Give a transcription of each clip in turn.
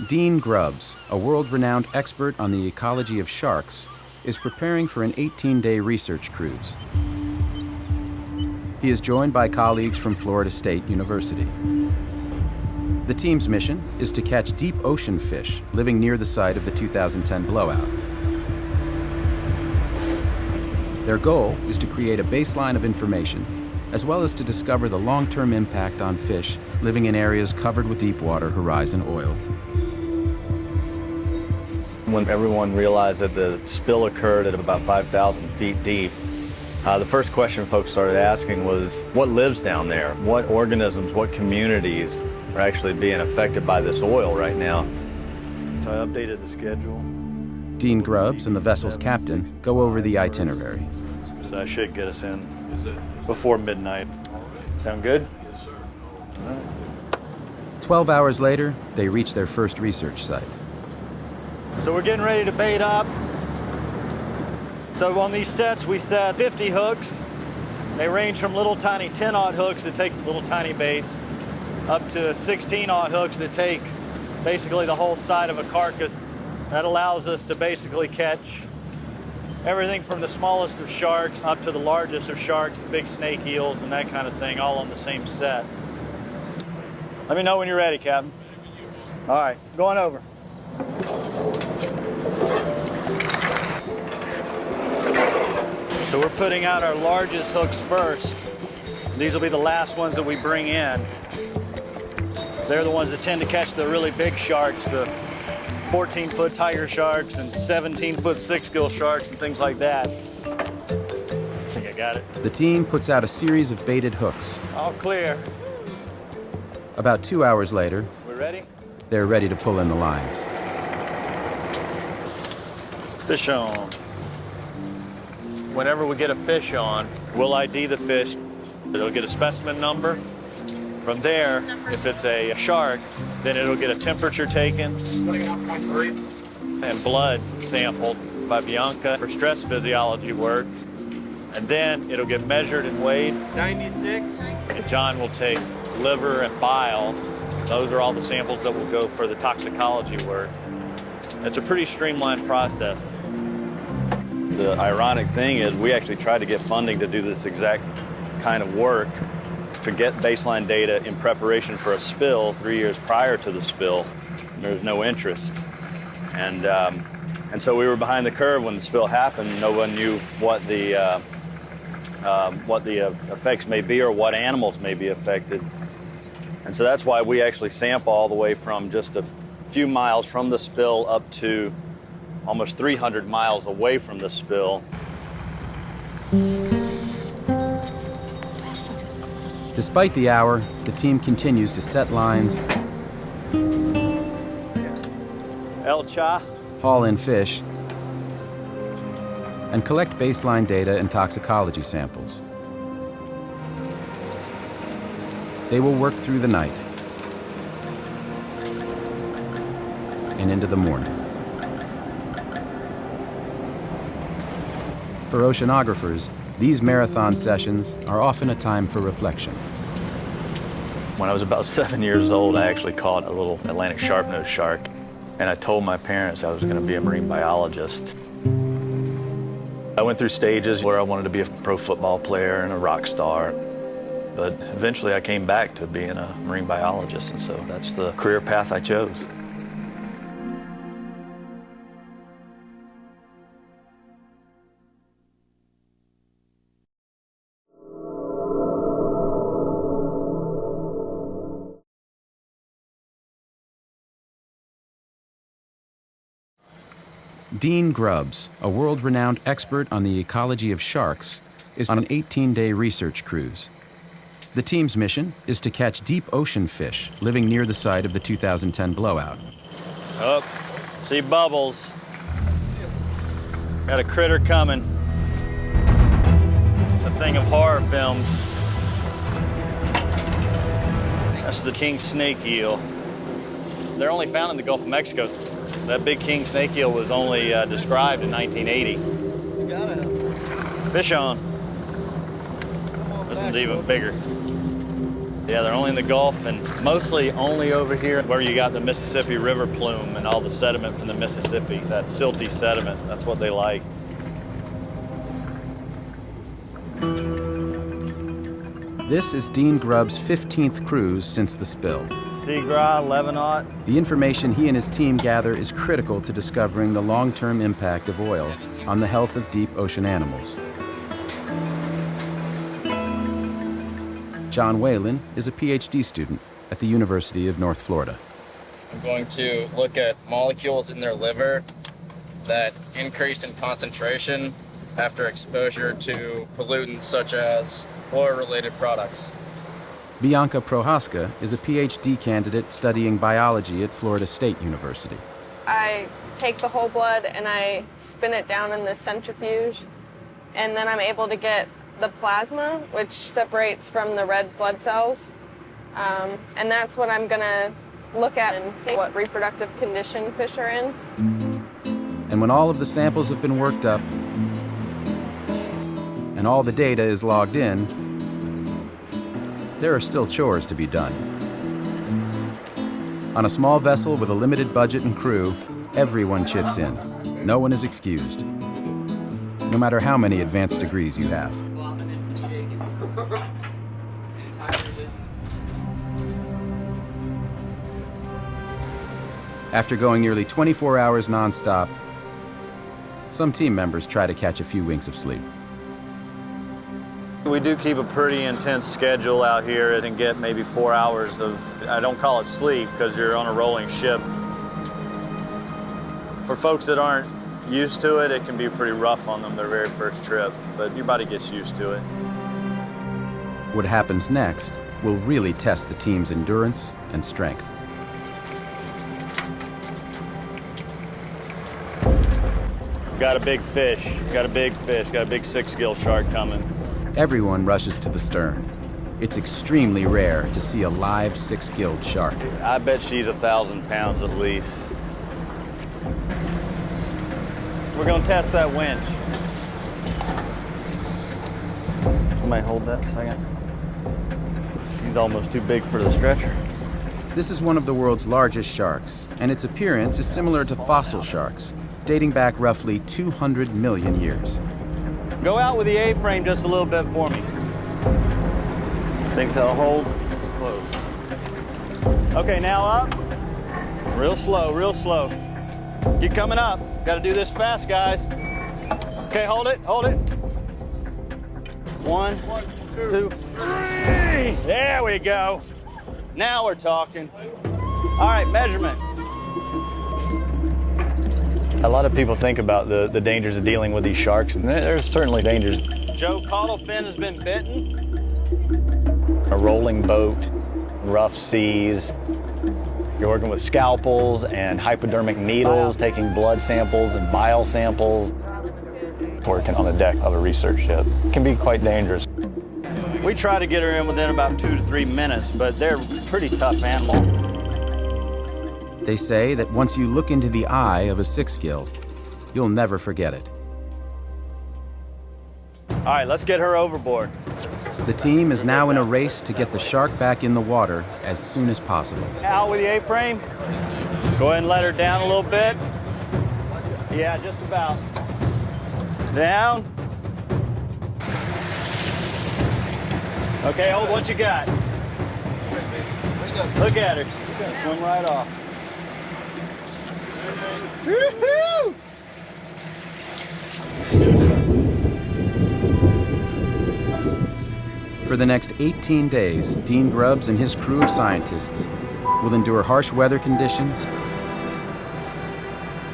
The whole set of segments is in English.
Dean Grubbs, a world-renowned expert on the ecology of sharks, is preparing for an 18-day research cruise. He is joined by colleagues from Florida State University. The team's mission is to catch deep ocean fish living near the site of the 2010 blowout. Their goal is to create a baseline of information, as well as to discover the long-term impact on fish living in areas covered with deep-water horizon oil. When everyone realized that the spill occurred at about 5,000 feet deep, the first question folks started asking was, what lives down there? What organisms, what communities are actually being affected by this oil right now? So I updated the schedule. Dean Grubbs and the vessel's captain go over the itinerary. So that should get us in before midnight. Sound good? Yes, sir. All right. 12 hours later, they reach their first research site. So we're getting ready to bait up. So on these sets, we set 50 hooks. They range from little tiny 10-aught hooks that take little tiny baits up to 16-aught hooks that take basically the whole side of a carcass. That allows us to basically catch everything from the smallest of sharks up to the largest of sharks, the big snake eels and that kind of thing, all on the same set. Let me know when you're ready, Captain. All right, going over. So we're putting out our largest hooks first. These will be the last ones that we bring in. They're the ones that tend to catch the really big sharks, the 14-foot tiger sharks and 17-foot six-gill sharks and things like that. I think I got it. The team puts out a series of baited hooks. All clear. About 2 hours later, We ready? they're ready to pull in the lines. Fish on. Whenever we get a fish on, we'll ID the fish. It'll get a specimen number. From there, if it's a shark, then it'll get a temperature taken and blood sampled by Bianca for stress physiology work. And then it'll get measured and weighed. 96. And John will take liver and bile. Those are all the samples that will go for the toxicology work. It's a pretty streamlined process. The ironic thing is we actually tried to get funding to do this exact kind of work to get baseline data in preparation for a spill 3 years prior to the spill. There was no interest. And so we were behind the curve when the spill happened. No one knew what the effects may be or what animals may be affected. And so that's why we actually sample all the way from just a few miles from the spill up to almost 300 miles away from the spill. Despite the hour, the team continues to set lines, El Cha. haul in fish, and collect baseline data and toxicology samples. They will work through the night and into the morning. For oceanographers, these marathon sessions are often a time for reflection. When I was about 7 years old, I actually caught a little Atlantic sharp-nosed shark, and I told my parents I was going to be a marine biologist. I went through stages where I wanted to be a pro football player and a rock star, but eventually I came back to being a marine biologist, and so that's the career path I chose. Dean Grubbs, a world-renowned expert on the ecology of sharks, is on an 18-day research cruise. The team's mission is to catch deep ocean fish living near the site of the 2010 blowout. Oh, see bubbles. Got a critter coming. It's a thing of horror films. That's the king snake eel. They're only found in the Gulf of Mexico. That big king snake eel was only described in 1980. You gotta have. Fish on. This one's even bigger. Yeah, they're only in the Gulf and mostly only over here where you got the Mississippi River plume and all the sediment from the Mississippi, that silty sediment. That's what they like. This is Dean Grubbs' 15th cruise since the spill. Seagrass, 11 knot. The information he and his team gather is critical to discovering the long-term impact of oil on the health of deep ocean animals. John Whalen is a PhD student at the University of North Florida. I'm going to look at molecules in their liver that increase in concentration after exposure to pollutants such as oil-related products. Bianca Prohaska is a PhD candidate studying biology at Florida State University. I take the whole blood and I spin it down in this centrifuge, and then I'm able to get the plasma, which separates from the red blood cells. And that's what I'm gonna look at and see what reproductive condition fish are in. And when all of the samples have been worked up and all the data is logged in, there are still chores to be done. On a small vessel with a limited budget and crew, everyone chips in. No one is excused, no matter how many advanced degrees you have. After going nearly 24 hours nonstop, some team members try to catch a few winks of sleep. We do keep a pretty intense schedule out here and get maybe 4 hours of, I don't call it sleep because you're on a rolling ship. For folks that aren't used to it, it can be pretty rough on them their very first trip, but your body gets used to it. What happens next will really test the team's endurance and strength. Got a big fish, got a big 6-gill shark coming. Everyone rushes to the stern. It's extremely rare to see a live 6-gilled shark. I bet she's 1,000 pounds at least. We're gonna test that winch. Somebody hold that a second. She's almost too big for the stretcher. This is one of the world's largest sharks, and its appearance is similar to fossil sharks, dating back roughly 200 million years. Go out with the A-frame just a little bit for me. Think they'll hold close. Okay, now up. Real slow, real slow. Keep coming up. Gotta do this fast, guys. Okay, hold it, hold it. 1, 2, 3. There we go. Now we're talking. All right, measurement. A lot of people think about the dangers of dealing with these sharks, and there's certainly dangers. Joe, caudal fin has been bitten. A rolling boat, rough seas. You're working with scalpels and hypodermic needles, taking blood samples and bile samples. Working on the deck of a research ship can be quite dangerous. We try to get her in within about 2 to 3 minutes, but they're pretty tough animals. They say that once you look into the eye of a 6-gill, you'll never forget it. All right, let's get her overboard. The team is now in a race to get the shark back in the water as soon as possible. Out with the A-frame. Go ahead and let her down a little bit. Yeah, just about. Down. Okay, hold what you got. Look at her. She's gonna swim right off. Woo-hoo! For the next 18 days, Dean Grubbs and his crew of scientists will endure harsh weather conditions,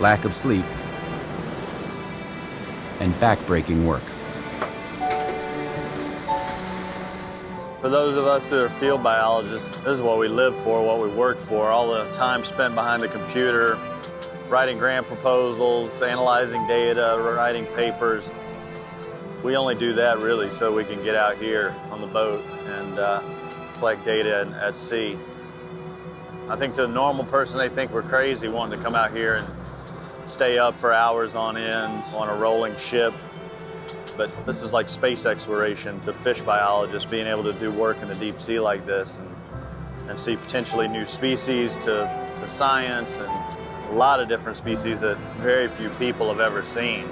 lack of sleep, and backbreaking work. For those of us that are field biologists, this is what we live for, what we work for, all the time spent behind the computer, writing grant proposals, analyzing data, writing papers. We only do that really so we can get out here on the boat and collect data at sea. I think to a normal person, they think we're crazy wanting to come out here and stay up for hours on end on a rolling ship. but this is like space exploration to fish biologists, being able to do work in the deep sea like this and see potentially new species to science, and a lot of different species that very few people have ever seen.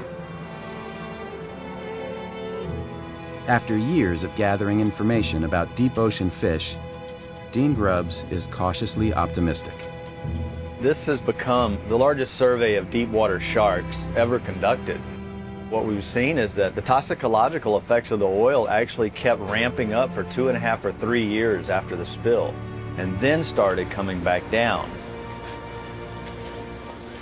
After years of gathering information about deep ocean fish, Dean Grubbs is cautiously optimistic. This has become the largest survey of deep water sharks ever conducted. What we've seen is that the toxicological effects of the oil actually kept ramping up for 2.5 or 3 years after the spill, and then started coming back down.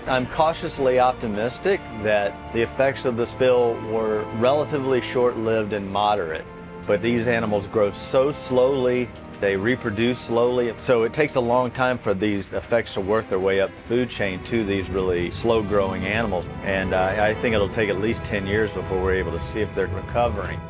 I'm cautiously optimistic that the effects of the spill were relatively short-lived and moderate, but these animals grow so slowly, they reproduce slowly, so it takes a long time for these effects to work their way up the food chain to these really slow-growing animals, and I think it'll take at least 10 years before we're able to see if they're recovering.